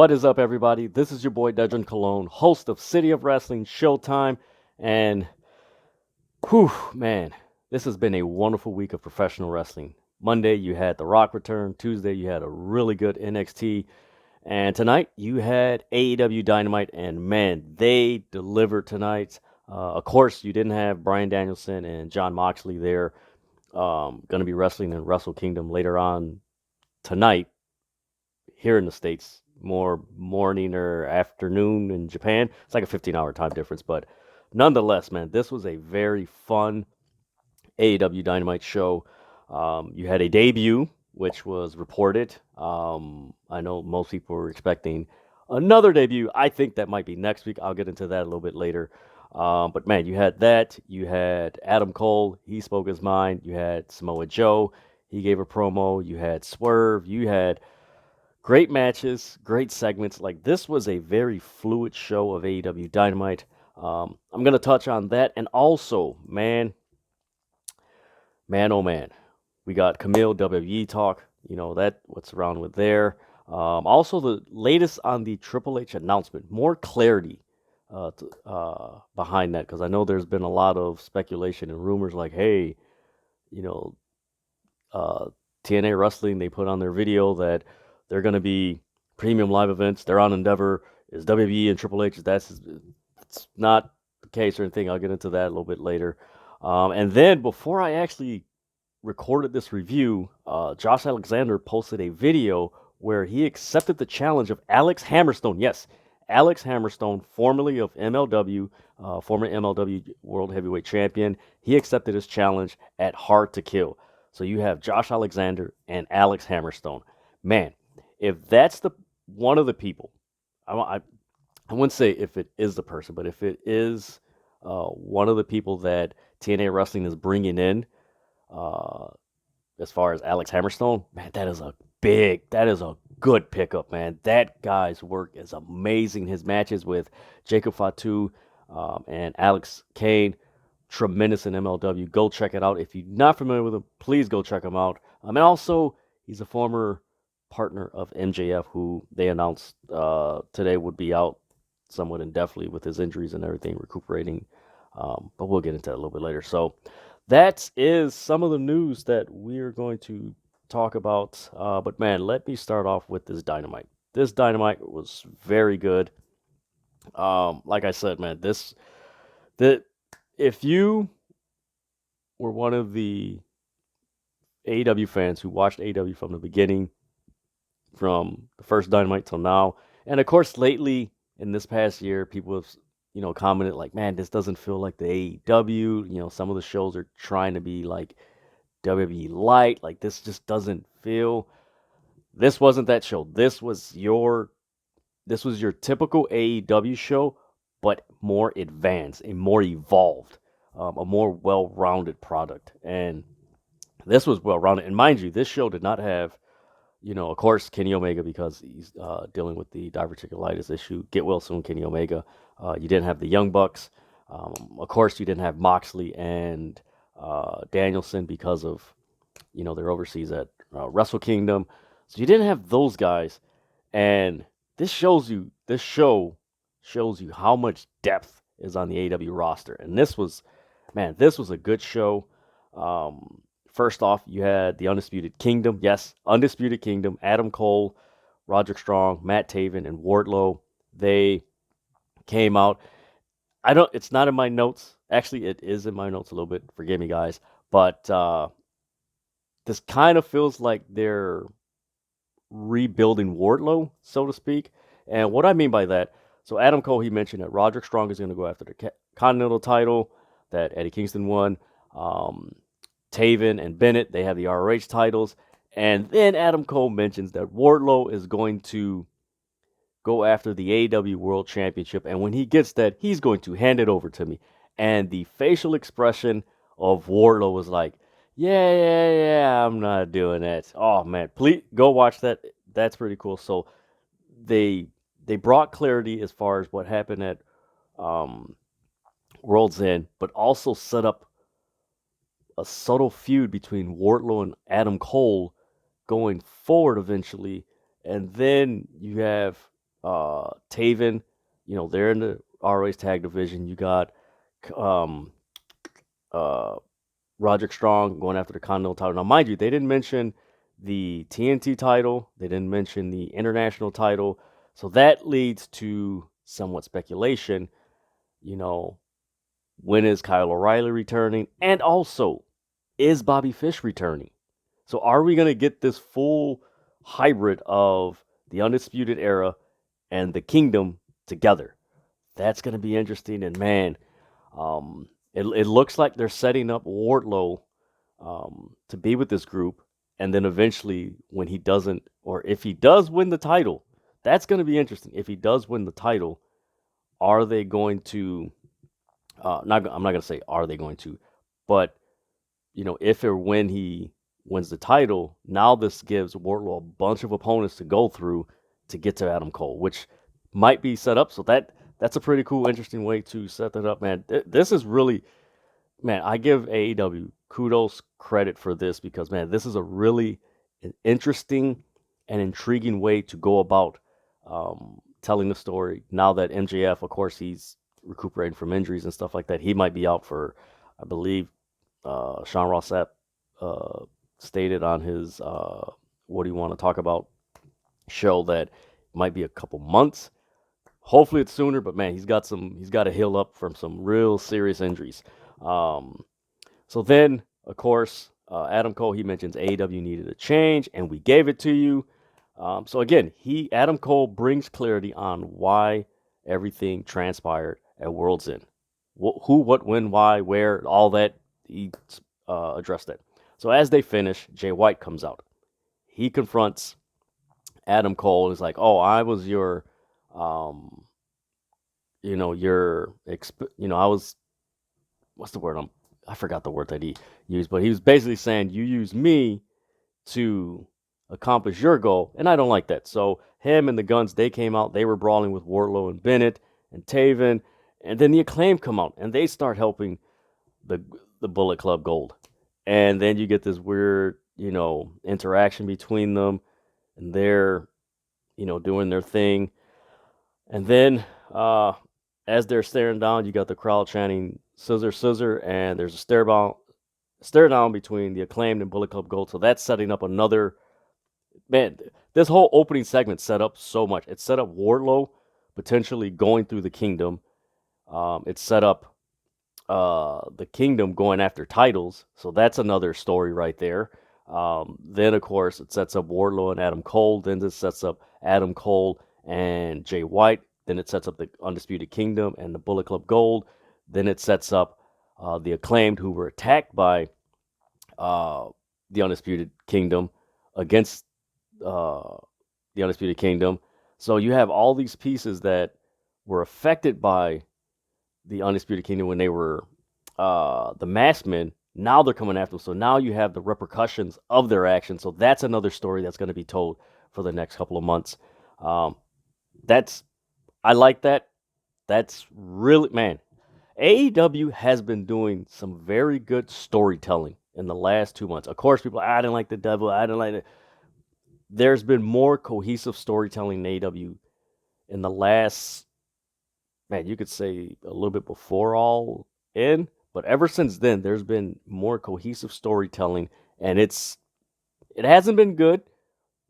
What is up, everybody? This is your boy Dedrian Cologne, host of City of Wrestling Showtime. And, whew, man, this has been a wonderful week of professional wrestling. Monday, you had The Rock return. Tuesday, you had a really good NXT. And tonight, you had AEW Dynamite. And, man, they delivered tonight. Of course, you didn't have Bryan Danielson and Jon Moxley there. Going to be wrestling in Wrestle Kingdom later on tonight here in the States, more morning or afternoon in Japan. It's like a 15-hour time difference, but nonetheless, man, this was a very fun AEW Dynamite show. You had a debut, which was reported. I know most people were expecting another debut. I think that might be next week. I'll get into that a little bit later. But man, you had that. You had Adam Cole. He spoke his mind. You had Samoa Joe. He gave a promo. You had Swerve. You had great matches, great segments. Like, this was a very fluid show of AEW Dynamite. I'm going to touch on that. And also, man, oh man, we got Camille WWE talk. You know, that what's around with there. Also, the latest on the Triple H announcement. More clarity behind that, because I know there's been a lot of speculation and rumors like, hey, you know, TNA Wrestling, they put on their video that they're going to be premium live events. They're on Endeavor. Is WWE and Triple H? It's not the case or anything. I'll get into that a little bit later. And then before I actually recorded this review, Josh Alexander posted a video where he accepted the challenge of Alex Hammerstone. Yes, Alex Hammerstone, formerly of MLW, former MLW World Heavyweight Champion. He accepted his challenge at Hard to Kill. So you have Josh Alexander and Alex Hammerstone. Man, if that's the one of the people, I wouldn't say if it is the person, but if it is one of the people that TNA Wrestling is bringing in, as far as Alex Hammerstone, man, that is a good pickup, man. That guy's work is amazing. His matches with Jacob Fatu and Alex Kane, tremendous in MLW. Go check it out. If you're not familiar with him, please go check him out. And also, he's a former partner of MJF, who they announced today would be out somewhat indefinitely with his injuries and everything, recuperating. But we'll get into that a little bit later. So that is some of the news that we're going to talk about. But man, let me start off with this Dynamite. This Dynamite was very good. Like I said, man, if you were one of the AEW fans who watched AEW from the beginning, from the first Dynamite till now, and of course lately in this past year, people have commented like, man, this doesn't feel like the AEW. Some of the shows are trying to be like WWE light. Like, this just doesn't feel. This wasn't that show. This was your typical AEW show, but more advanced and more evolved, a more well-rounded product. And this was well-rounded. And mind you, this show did not have, of course, Kenny Omega, because he's dealing with the diverticulitis issue. Get well soon, Kenny Omega. You didn't have the Young Bucks. Of course, you didn't have Moxley and Danielson because of, they're overseas at Wrestle Kingdom. So you didn't have those guys. And this show shows you how much depth is on the AEW roster. And this was a good show. First off, you had the Undisputed Kingdom. Yes, Undisputed Kingdom. Adam Cole, Roderick Strong, Matt Taven, and Wardlow. They came out. It's not in my notes. Actually, it is in my notes a little bit. Forgive me, guys. But this kind of feels like they're rebuilding Wardlow, so to speak. And what I mean by that, so Adam Cole, he mentioned that Roderick Strong is going to go after the Continental title that Eddie Kingston won. Taven and Bennett, they have the ROH titles. And then Adam Cole mentions that Wardlow is going to go after the AEW World Championship. And when he gets that, he's going to hand it over to me. And the facial expression of Wardlow was like, yeah, I'm not doing that. Oh, man, please go watch that. That's pretty cool. So they brought clarity as far as what happened at World's End, but also set up a subtle feud between Wardlow and Adam Cole going forward eventually. And then you have Taven, they're in the ROH tag division. You got um, uh, Roderick Strong going after the Continental title. Now, mind you, they didn't mention the TNT title. They didn't mention the international title. So that leads to somewhat speculation. You know, when is Kyle O'Reilly returning? And also, is Bobby Fish returning? So are we going to get this full hybrid of the Undisputed Era and the Kingdom together? That's going to be interesting. And man, it looks like they're setting up Wardlow to be with this group. And then eventually, when he doesn't, or if he does win the title, that's going to be interesting. If he does win the title, are they going to? I'm not going to say are they going to, but if or when he wins the title, now this gives Wardlow a bunch of opponents to go through to get to Adam Cole, which might be set up. So that's a pretty cool, interesting way to set that up, man. This is really, man, I give AEW kudos, credit for this because, man, this is a really interesting and intriguing way to go about telling the story. Now that MJF, of course, he's recuperating from injuries and stuff like that. He might be out for, I believe, Sean Ross Sapp stated on his What Do You Want to Talk About show that it might be a couple months. Hopefully it's sooner, but man, he's got to heal up from some real serious injuries. So then, of course, Adam Cole, he mentions AEW needed a change, and we gave it to you. So again, Adam Cole brings clarity on why everything transpired at World's End. Who, what, when, why, where, all that. He addressed that. So as they finish, Jay White comes out. He confronts Adam Cole and is like, "Oh, I was your, I was, what's the word? I forgot the word that he used, but he was basically saying you used me to accomplish your goal, and I don't like that." So him and the Guns, they came out. They were brawling with Wardlow and Bennett and Taven, and then the Acclaim come out and they start helping the Bullet Club Gold. And then you get this weird, interaction between them, and they're, doing their thing. And then, as they're staring down, you got the crowd chanting "Scissor, Scissor," and there's a stare down between the Acclaimed and Bullet Club Gold. So that's setting up another, man. This whole opening segment set up so much. It set up Wardlow potentially going through the Kingdom. It set up the Kingdom going after titles. So that's another story right there. Then, of course, it sets up Wardlow and Adam Cole. Then this sets up Adam Cole and Jay White. Then it sets up the Undisputed Kingdom and the Bullet Club Gold. Then it sets up the Acclaimed, who were attacked by the Undisputed Kingdom against the Undisputed Kingdom. So you have all these pieces that were affected by the Undisputed Kingdom when they were the Masked Men. Now they're coming after them. So now you have the repercussions of their actions. So that's another story that's going to be told for the next couple of months. I like that. That's really, man, AEW has been doing some very good storytelling in the last 2 months. Of course, people, I didn't like the devil. I didn't like it. There's been more cohesive storytelling in AEW in the last, man, you could say a little bit before All In, but ever since then, there's been more cohesive storytelling, and it hasn't been good.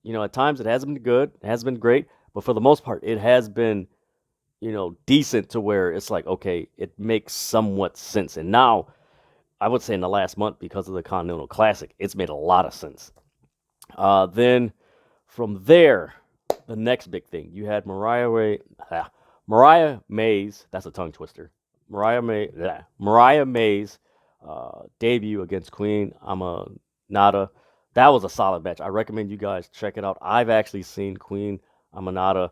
At times it hasn't been good, it hasn't been great, but for the most part, it has been, decent to where it's like, okay, it makes somewhat sense. And now, I would say in the last month, because of the Continental Classic, it's made a lot of sense. Then from there, the next big thing, you had Mariah May's, that's a tongue twister. Mariah May's debut against Queen Amanada. That was a solid match. I recommend you guys check it out. I've actually seen Queen Amanada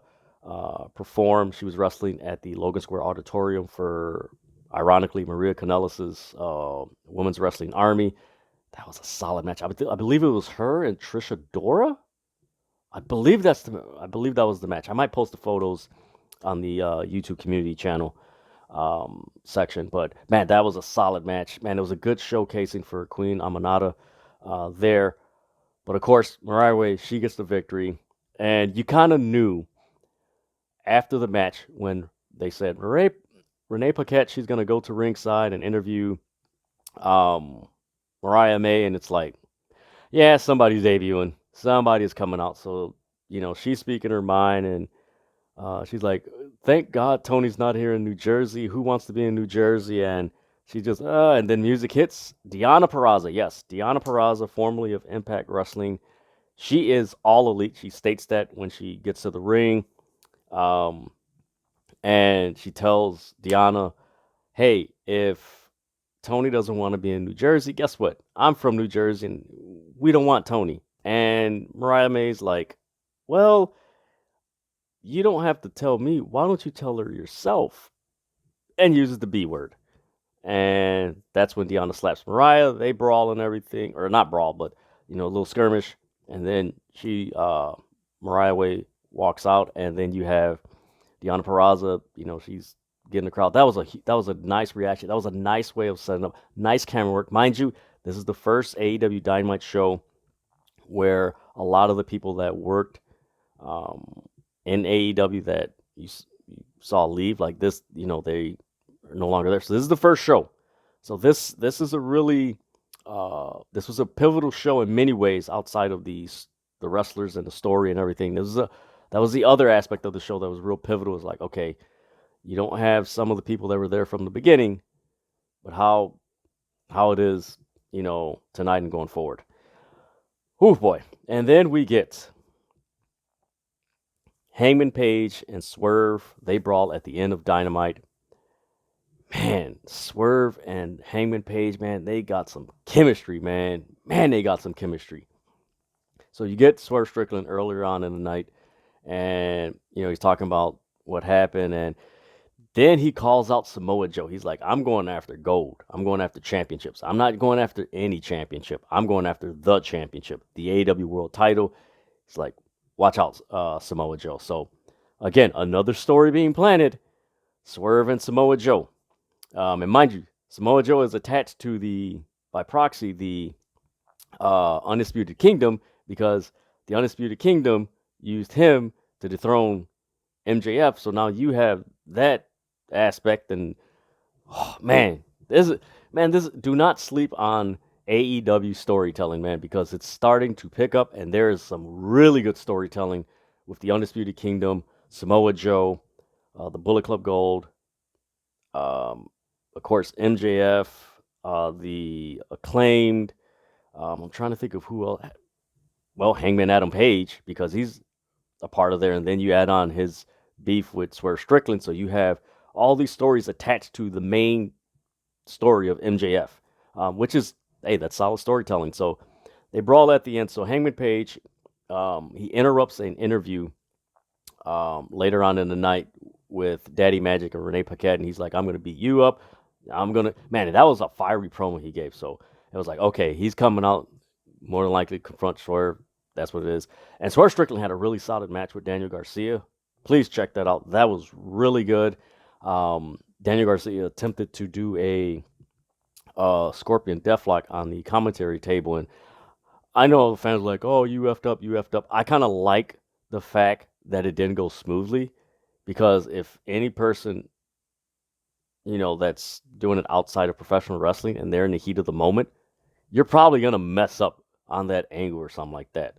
perform. She was wrestling at the Logan Square Auditorium for, ironically, Maria Kanellis' Women's Wrestling Army. That was a solid match. I believe it was her and Trisha Dora. I believe that was the match. I might post the photos on the YouTube community channel section. But man, that was a solid match. Man, it was a good showcasing for Queen Amanada there. But of course, Mariah Way, she gets the victory, and you kind of knew after the match when they said Renee Paquette, she's gonna go to ringside and interview um, Mariah May, and it's like, yeah, somebody's debuting, somebody's coming out, so she's speaking her mind, and she's like, thank God Tony's not here in New Jersey. Who wants to be in New Jersey? And she just, and then music hits. Deonna Purrazzo, yes, Deonna Purrazzo, formerly of Impact Wrestling. She is all elite. She states that when she gets to the ring. Um, and she tells Deonna, hey, if Tony doesn't want to be in New Jersey, guess what? I'm from New Jersey and we don't want Tony. And Mariah May's like, well, you don't have to tell me. Why don't you tell her yourself? And uses the B word. And that's when Deonna slaps Mariah. They brawl and everything, or not brawl, but a little skirmish. And then Mariah Way walks out, and then you have Deonna Purrazzo. She's getting the crowd. That was a nice reaction. That was a nice way of setting up. Nice camera work, mind you. This is the first AEW Dynamite show where a lot of the people that worked in AEW that you saw leave, like this, they are no longer there. So this is the first show. So this is a really this was a pivotal show in many ways outside of the wrestlers and the story and everything. That was the other aspect of the show that was real pivotal. Is like, okay, you don't have some of the people that were there from the beginning, but how it is, tonight and going forward. Oh boy. And then we get Hangman Page and Swerve. They brawl at the end of Dynamite. Man, Swerve and Hangman Page, man, they got some chemistry, man. Man, they got some chemistry. So you get Swerve Strickland earlier on in the night, and he's talking about what happened, and then he calls out Samoa Joe. He's like, I'm going after gold. I'm going after championships. I'm not going after any championship. I'm going after the championship, the AEW World Title. He's like, watch out, Samoa Joe. So, again, another story being planted. Swerve and Samoa Joe. And mind you, Samoa Joe is attached to by proxy, the Undisputed Kingdom, because the Undisputed Kingdom used him to dethrone MJF. So now you have that aspect, and do not sleep on AEW storytelling, man, because it's starting to pick up, and there is some really good storytelling with the Undisputed Kingdom, Samoa Joe, the Bullet Club Gold, of course MJF, the Acclaimed. I'm trying to think of who else. Well, Hangman Adam Page, because he's a part of there, and then you add on his beef with Swerve Strickland, so you have all these stories attached to the main story of MJF, which is, hey, that's solid storytelling. So they brawl at the end. So Hangman Page, he interrupts an interview later on in the night with Daddy Magic and Renee Paquette, and he's like, I'm going to beat you up. Man, that was a fiery promo he gave. So it was like, okay, he's coming out more than likely to confront Swerve. That's what it is. And Swerve Strickland had a really solid match with Daniel Garcia. Please check that out. That was really good. Daniel Garcia attempted to do a Scorpion Deathlock on the commentary table, and I know the fans were like, oh, you effed up, you effed up. I kind of like the fact that it didn't go smoothly, because if any person, that's doing it outside of professional wrestling and they're in the heat of the moment, you're probably going to mess up on that angle or something like that.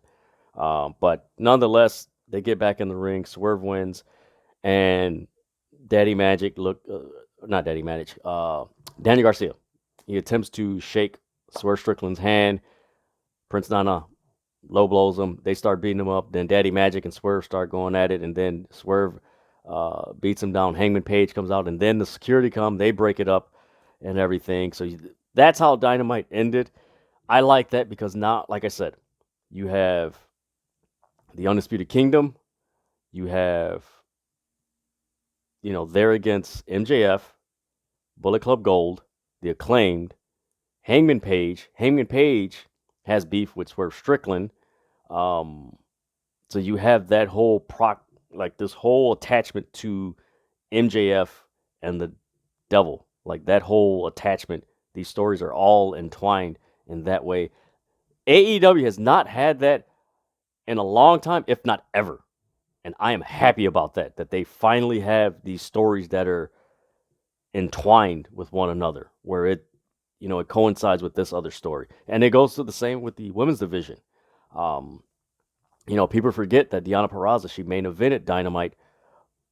But nonetheless, they get back in the ring. Swerve wins, and Daddy Magic not Daddy Magic, Daniel Garcia. He attempts to shake Swerve Strickland's hand. Prince Nana low blows him. They start beating him up. Then Daddy Magic and Swerve start going at it, and then Swerve beats him down. Hangman Page comes out, and then the security come. They break it up and everything. So that's how Dynamite ended. I like that because now, like I said, you have the Undisputed Kingdom. You have, they're against MJF, Bullet Club Gold, the Acclaimed, Hangman Page. Hangman Page has beef with Swerve Strickland. So you have that whole this whole attachment to MJF and the devil. Like that whole attachment. These stories are all entwined in that way. AEW has not had that in a long time, if not ever. And I am happy about that they finally have these stories that are entwined with one another, where it coincides with this other story. And it goes to the same with the women's division. Um, People forget that Deonna Purrazzo, she main evented Dynamite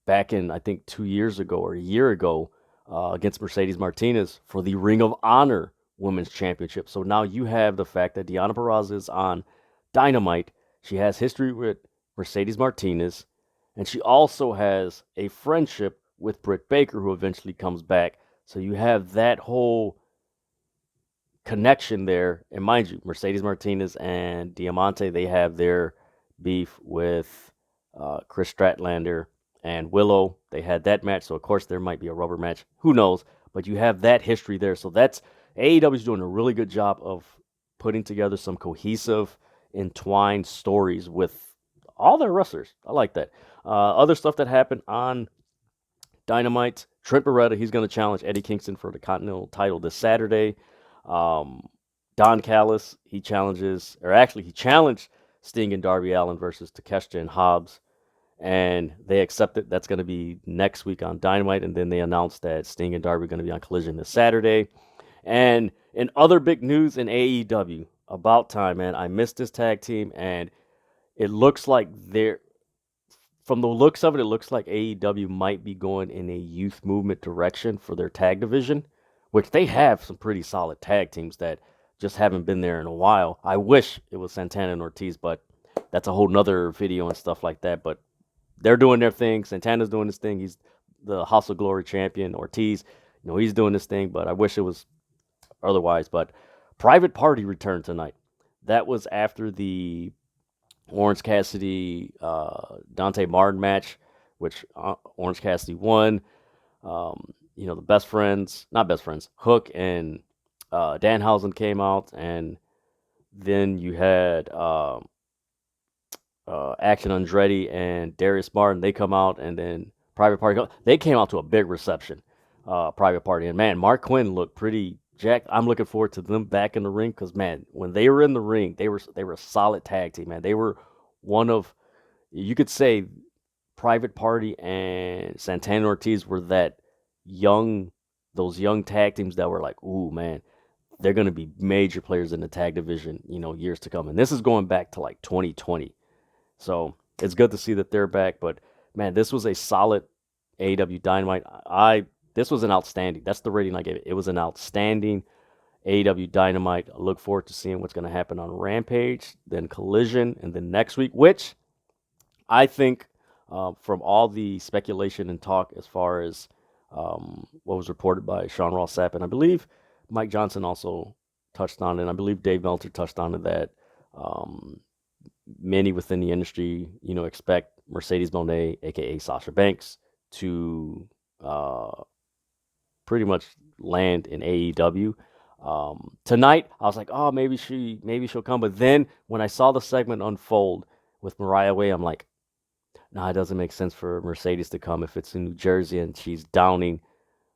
back in, I think, 2 years ago or a year ago against Mercedes Martinez for the Ring of Honor Women's Championship. So now you have the fact that Deonna Purrazzo is on Dynamite. She has history with Mercedes Martinez, and she also has a friendship with Britt Baker, who eventually comes back. So you have that whole connection there. And mind you, Mercedes Martinez and Diamante, they have their beef with Chris Stratlander and Willow. They had that match, so of course there might be a rubber match. Who knows? But you have that history there. So that's AEW's doing a really good job of putting together some cohesive, entwined stories with all their wrestlers. I like that. Other stuff that happened on Dynamite, Trent Beretta, he's going to challenge Eddie Kingston for the Continental title this Saturday. Don Callis, he challenged Sting and Darby Allin versus Takeshita and Hobbs, and they accepted. That's going to be next week on Dynamite, and then they announced that Sting and Darby are going to be on Collision this Saturday. And in other big news in AEW, about time, man, I missed this tag team, and it looks like from the looks of it, it looks like AEW might be going in a youth movement direction for their tag division, which they have some pretty solid tag teams that just haven't been there in a while. I wish it was Santana and Ortiz, but that's a whole nother video and stuff like that. But they're doing their thing. Santana's doing his thing. He's the House of Glory champion. Ortiz, he's doing this thing, but I wish it was otherwise. But Private Party returned tonight. That was after the Orange Cassidy, Dante Martin match, which Orange Cassidy won. The best friends, not best friends, Hook and Danhausen came out, and then you had Action Andretti and Darius Martin. They come out, and then Private Party. They came out to a big reception. Private Party, and man, Mark Quinn looked pretty jacked. I'm looking forward to them back in the ring because man, when they were in the ring, they were a solid tag team. Man, they were one of, you could say, Private Party and Santana and Ortiz were those young tag teams that were like, ooh man, they're going to be major players in the tag division, years to come. And this is going back to like 2020. So it's good to see that they're back. But man, this was a solid AEW Dynamite. This was an outstanding. That's the rating I gave it. It was an outstanding AEW Dynamite. I look forward to seeing what's going to happen on Rampage, then Collision, and then next week, which I think from all the speculation and talk as far as what was reported by Sean Ross Sapp, and I believe Mike Johnson also touched on it, and I believe Dave Meltzer touched on it, that many within the industry, expect Mercedes Moné, a.k.a. Sasha Banks, to pretty much land in AEW. Tonight, I was like, oh, maybe she'll come. But then when I saw the segment unfold with Mariah Way, I'm like, nah, it doesn't make sense for Mercedes to come if it's in New Jersey and she's downing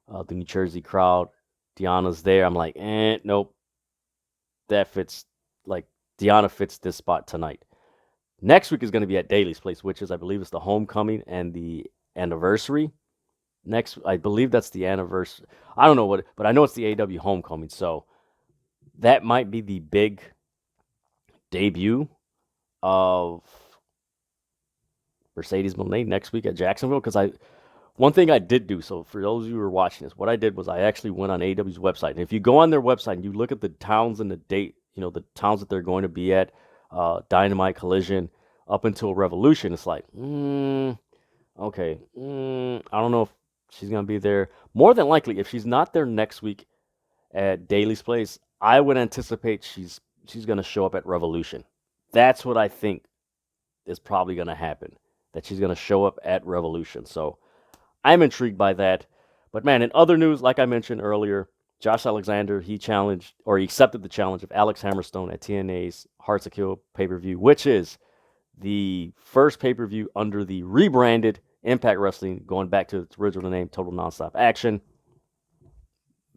the New Jersey crowd. Deonna's there. I'm like, nope. That fits, like, Deonna fits this spot tonight. Next week is going to be at Daly's Place, which is, I believe, it's the homecoming and the anniversary. I believe that's the anniversary. I don't know what, but I know it's the AEW homecoming. So that might be the big debut of Mercedes Moné next week at Jacksonville. Because one thing I did do, so for those of you who are watching this, what I did was I actually went on AEW's website. And if you go on their website and you look at the towns and the date, the towns that they're going to be at, Dynamite, Collision, up until Revolution, it's like, okay, I don't know if she's going to be there. More than likely, if she's not there next week at Daly's Place, I would anticipate she's going to show up at Revolution. That's what I think is probably going to happen, that she's going to show up at Revolution. So I'm intrigued by that. But man, in other news, like I mentioned earlier, Josh Alexander, he accepted the challenge of Alex Hammerstone at TNA's Hearts of Kill pay-per-view, which is the first pay-per-view under the rebranded Impact Wrestling, going back to its original name, Total Nonstop Action.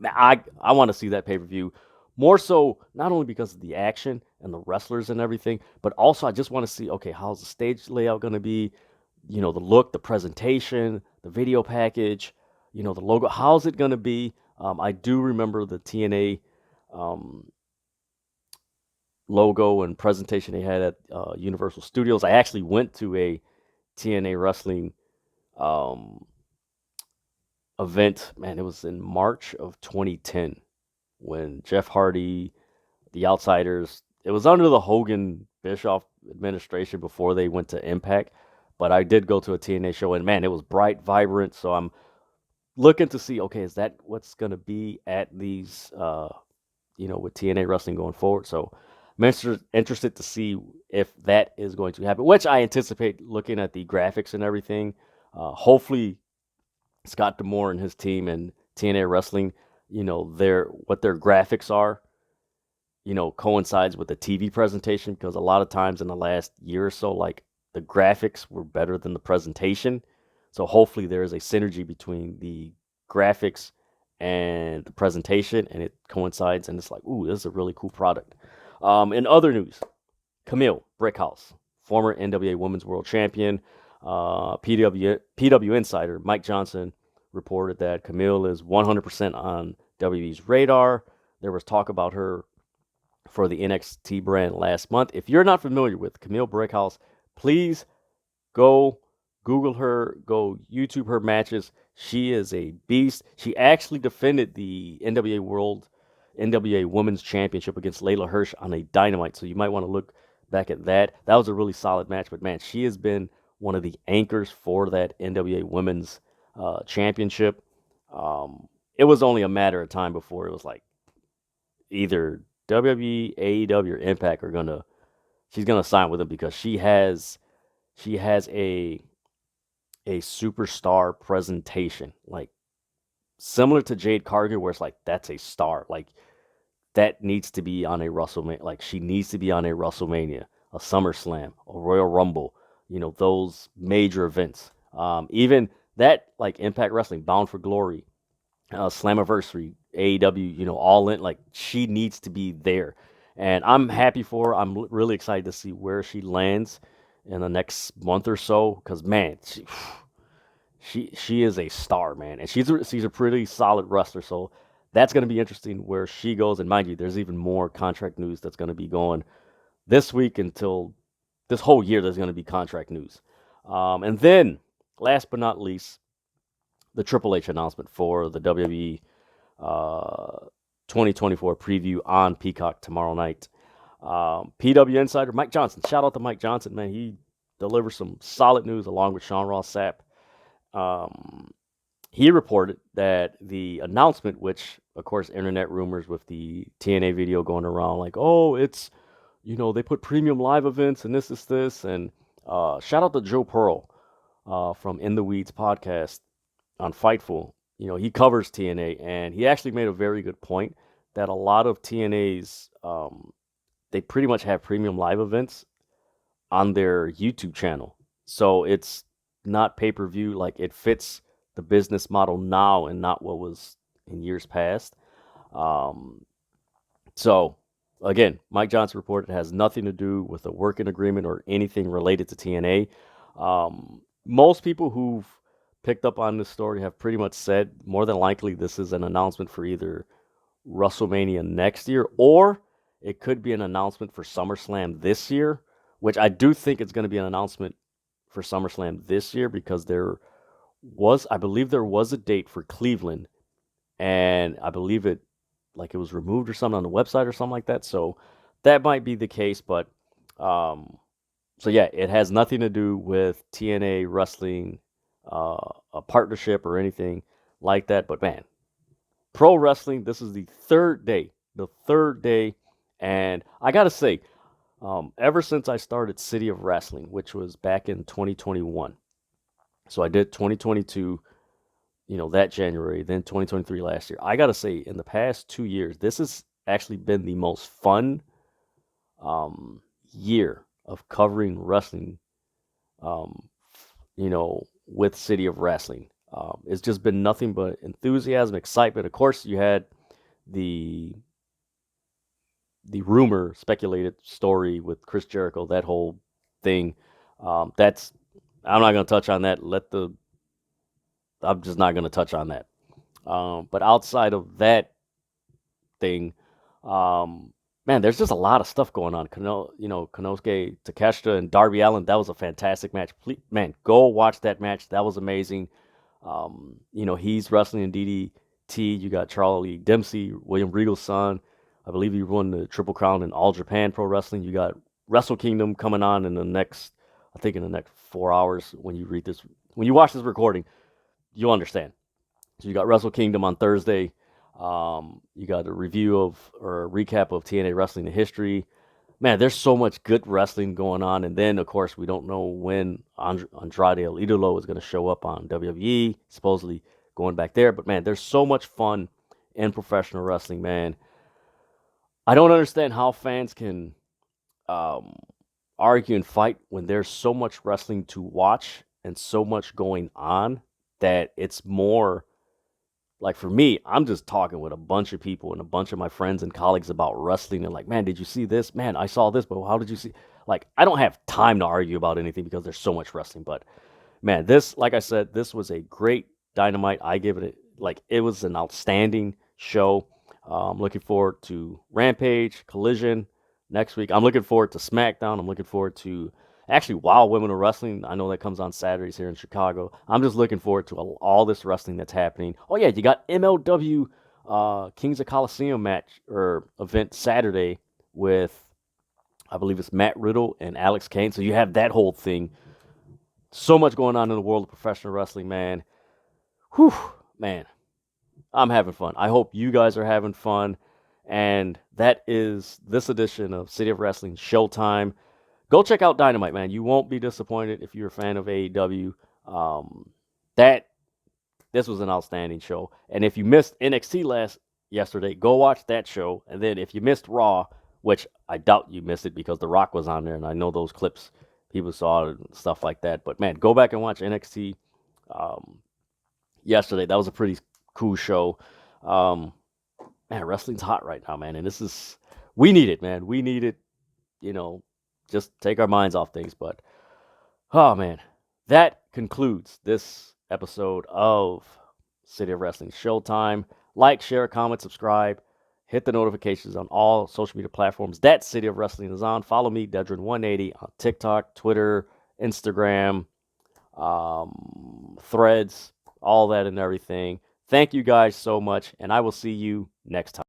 I want to see that pay-per-view more so, not only because of the action and the wrestlers and everything, but also I just want to see, okay, how's the stage layout going to be? the look, the presentation, the video package, the logo. How's it going to be? I do remember the TNA um, logo and presentation they had at Universal Studios. I actually went to a TNA wrestling um, event. Man, it was in March of 2010 when Jeff Hardy, the Outsiders. It was under the Hogan Bischoff administration before they went to Impact. But I did go to a TNA show, and man, it was bright, vibrant. So I'm looking to see, okay, is that what's going to be at these, with TNA wrestling going forward? So I'm interested to see if that is going to happen, which I anticipate looking at the graphics and everything. Hopefully, Scott D'Amore and his team and TNA wrestling, their graphics are, coincides with the TV presentation, because a lot of times in the last year or so, like the graphics were better than the presentation. So hopefully there is a synergy between the graphics and the presentation, and it coincides, and it's like, ooh, this is a really cool product. In other news, Camille Brickhouse, former NWA Women's World Champion, PW Insider Mike Johnson reported that Camille is 100% on WWE's radar. There was talk about her for the NXT brand last month. If you're not familiar with Camille Brickhouse, please go Google her, go YouTube her matches. She is a beast. She actually defended the NWA Women's Championship against Layla Hirsch on a Dynamite, so you might want to look back at that. That was a really solid match, but man, she has been one of the anchors for that NWA Women's Championship. It was only a matter of time before it was like either WWE, AEW, or Impact she's gonna sign with them, because she has a superstar presentation, like similar to Jade Cargill, where it's like that's a star, like that needs to be on a WrestleMania, like she needs to be on a WrestleMania, a SummerSlam, a Royal Rumble, those major events. Even that, like Impact Wrestling, Bound for Glory, Slammiversary, AEW, All In, like she needs to be there, and I'm happy for her. I'm really excited to see where she lands in the next month or so, because man, she is a star, man, and she's a pretty solid wrestler. So that's going to be interesting where she goes. And mind you, there's even more contract news that's going to be going this week until this whole year. There's going to be contract news, and then last but not least, the Triple H announcement for the WWE 2024 preview on Peacock tomorrow night. PW Insider Mike Johnson. Shout out to Mike Johnson, man. He delivers some solid news along with Sean Ross Sapp. He reported that the announcement, which of course internet rumors with the TNA video going around, like, oh, it's they put premium live events and this, and shout out to Joe Pearl from In the Weeds podcast on Fightful. He covers TNA, and he actually made a very good point that a lot of TNA's they pretty much have premium live events on their YouTube channel. So it's not pay-per-view, like it fits the business model now and not what was in years past. So again, Mike Johnson reported it has nothing to do with a working agreement or anything related to TNA. Most people who've picked up on this story have pretty much said more than likely this is an announcement for either WrestleMania next year, or it could be an announcement for SummerSlam this year, which I do think it's going to be an announcement for SummerSlam this year, because I believe there was a date for Cleveland, and I believe it was removed or something on the website or something like that. So that might be the case, but so yeah, it has nothing to do with TNA wrestling, a partnership or anything like that. But man, pro wrestling, this is the third day, and I gotta say, ever since I started City of Wrestling, which was back in 2021, so I did 2022, that January, then 2023 last year. I gotta say, in the past 2 years, this has actually been the most fun year of covering wrestling, with City of Wrestling. It's just been nothing but enthusiasm, excitement. Of course, you had the rumor, speculated story with Chris Jericho, that whole thing. That's I'm not gonna touch on that. I'm just not gonna touch on that. But outside of that thing, um, man, there's just a lot of stuff going on. Konosuke Takeshita and Darby Allin. That was a fantastic match. Please, man, go watch that match. That was amazing. He's wrestling in DDT. You got Charlie Dempsey, William Regal's son. I believe he won the Triple Crown in All Japan Pro Wrestling. You got Wrestle Kingdom coming on I think in the next 4 hours. When you watch this recording, you'll understand. So you got Wrestle Kingdom on Thursday. You got a review or a recap of TNA Wrestling in History. Man, there's so much good wrestling going on. And then, of course, we don't know when Andrade El Idolo is going to show up on WWE, supposedly going back there. But, man, there's so much fun in professional wrestling, man. I don't understand how fans can argue and fight when there's so much wrestling to watch and so much going on that it's more like for me, I'm just talking with a bunch of people and a bunch of my friends and colleagues about wrestling and like, man, did you see this? Man, I saw this, but how did you see? Like, I don't have time to argue about anything because there's so much wrestling. But man, like I said, this was a great Dynamite. I give it was an outstanding show. I'm looking forward to Rampage, Collision next week. I'm looking forward to SmackDown. I'm looking forward to actually Wild Women of Wrestling. I know that comes on Saturdays here in Chicago. I'm just looking forward to all this wrestling that's happening. Oh yeah, you got MLW Kings of Coliseum match or event Saturday with I believe it's Matt Riddle and Alex Kane. So you have that whole thing. So much going on in the world of professional wrestling, man. Whew, man. I'm having fun. I hope you guys are having fun. And that is this edition of City of Wrestling Showtime. Go check out Dynamite, man. You won't be disappointed if you're a fan of AEW. This was an outstanding show. And if you missed NXT yesterday, go watch that show. And then if you missed Raw, which I doubt you missed it because The Rock was on there, and I know those clips people saw and stuff like that. But man, go back and watch NXT yesterday. That was a pretty cool show. Man, wrestling's hot right now, man. And we need it, man. We need it, just take our minds off things. But, oh, man, that concludes this episode of City of Wrestling Showtime. Like, share, comment, subscribe. Hit the notifications on all social media platforms that City of Wrestling is on. Follow me, Dedrian180, on TikTok, Twitter, Instagram, Threads, all that and everything. Thank you guys so much, and I will see you next time.